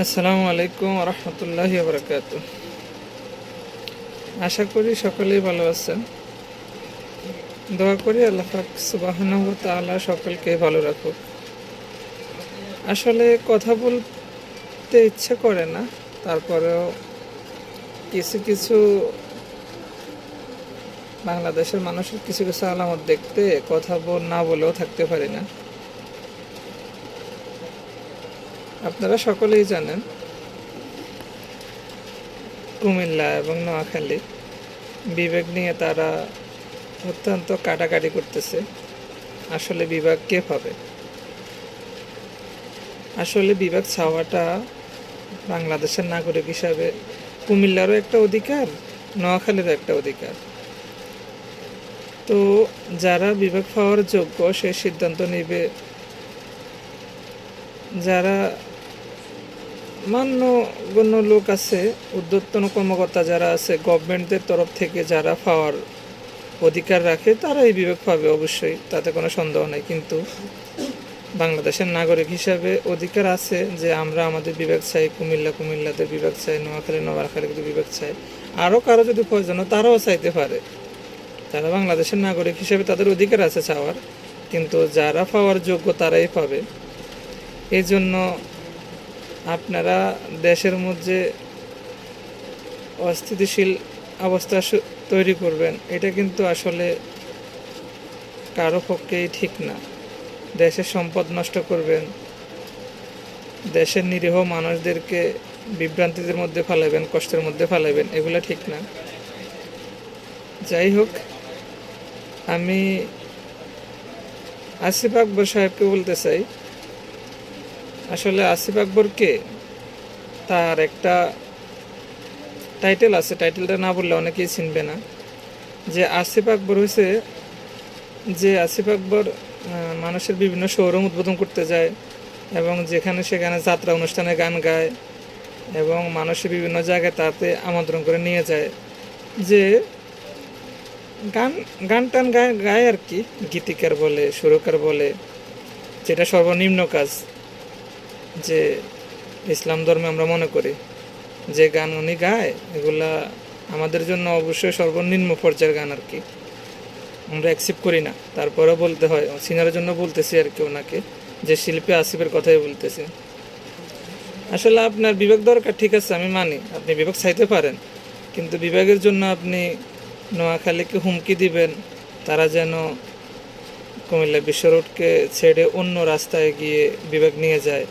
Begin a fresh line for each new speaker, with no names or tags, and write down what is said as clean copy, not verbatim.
আসসালামু আলাইকুম রহমতুল্লাহি বারাকাত। আশা করি সকলেই ভালো আছেন। দোয়া করি আল্লাহ পাক সুবহানাহু ওয়া তাআলা সকলকে ভালো রাখুক। আসলে কথা বলতে ইচ্ছে করে না, তারপরেও কিছু কিছু বাংলাদেশের মানুষের কিছু কিছু আলামত দেখতে কথা না বলেও থাকতে পারি না। আপনারা সকলেই জানেন কুমিল্লা এবং নোয়াখালী বিভাগ নিয়ে তারা অত্যন্ত কাটাকাটি করতেছে। আসলে বিভাগ কে পাবে? আসলে বিভাগ চাওয়াটা বাংলাদেশের নাগরিক হিসাবে কুমিল্লারও একটা অধিকার, নোয়াখালীরও একটা অধিকার। তো যারা বিভাগ পাওয়ার যোগ্য সে সিদ্ধান্ত নেবে। যারা মান্যগণ্য লোক আছে, ঊর্ধ্বতন কর্মকর্তা যারা আছে গভর্নমেন্টের তরফ থেকে যারা পাওয়ার অধিকার রাখে তারা এই বিভাগ পাবে, অবশ্যই, তাতে কোনো সন্দেহ নেই। কিন্তু বাংলাদেশের নাগরিক হিসাবে অধিকার আছে যে আমরা আমাদের বিভাগ চাই, কুমিল্লাদের বিভাগ চাই, নোয়াখালীদের বিভাগ চাই। আরও কারো যদি প্রয়োজন হয় তারাও চাইতে পারে। তারা বাংলাদেশের নাগরিক হিসেবে তাদের অধিকার আছে চাওয়ার, কিন্তু যারা পাওয়ার যোগ্য তারাই পাবে। এই জন্য আপনারা দেশের মধ্যে অস্থিতিশীল অবস্থা তৈরি করবেন, এটা কিন্তু আসলে কারো পক্ষেই ঠিক না। দেশের সম্পদ নষ্ট করবেন, দেশের নিরীহ মানুষদেরকে বিভ্রান্তিদের মধ্যে ফেলাবেন, কষ্টের মধ্যে ফেলাবেন, এগুলো ঠিক না। যাই হোক, আমি আসিফ আকবর সাহেবকে বলতে চাই, আসলে আসিফ আকবর কে? তার একটা টাইটেল আছে, টাইটেলটা না বললে অনেকেই চিনবে না। যে আসিফ আকবর হয়েছে, যে আসিফ আকবর মানুষের বিভিন্ন শোরুম উদ্বোধন করতে যায় এবং যেখানে সেখানে যাত্রা অনুষ্ঠানে গান গায় এবং মানুষের বিভিন্ন জায়গায় তাতে আমন্ত্রণ করে নিয়ে যায়, যে গান টান গায় আর কি, গীতিকার বলে, সুরকার বলে, যেটা সর্বনিম্ন কাজ। যে ইসলাম ধর্মে আমরা মনে করি যে গান উনি গায় এগুলা আমাদের জন্য অবশ্যই সর্বনিম্ন পর্যায়ের গান আর কি, আমরা অ্যাকসেপ্ট করি না। তারপরেও বলতে হয়, সিঙ্গারের জন্য বলতেছি আর কি ওনাকে, যে শিল্পী আসিফের কথাই বলতেছি। আসলে আপনার বিভাগ দরকার, ঠিক আছে, আমি মানি, আপনি বিভাগ চাইতে পারেন, কিন্তু বিভাগের জন্য আপনি নোয়াখালীকে হুমকি দিবেন তারা যেন কুমিল্লা বিশ্ব রোডকে ছেড়ে অন্য রাস্তায় গিয়ে বিভাগ নিয়ে যায়,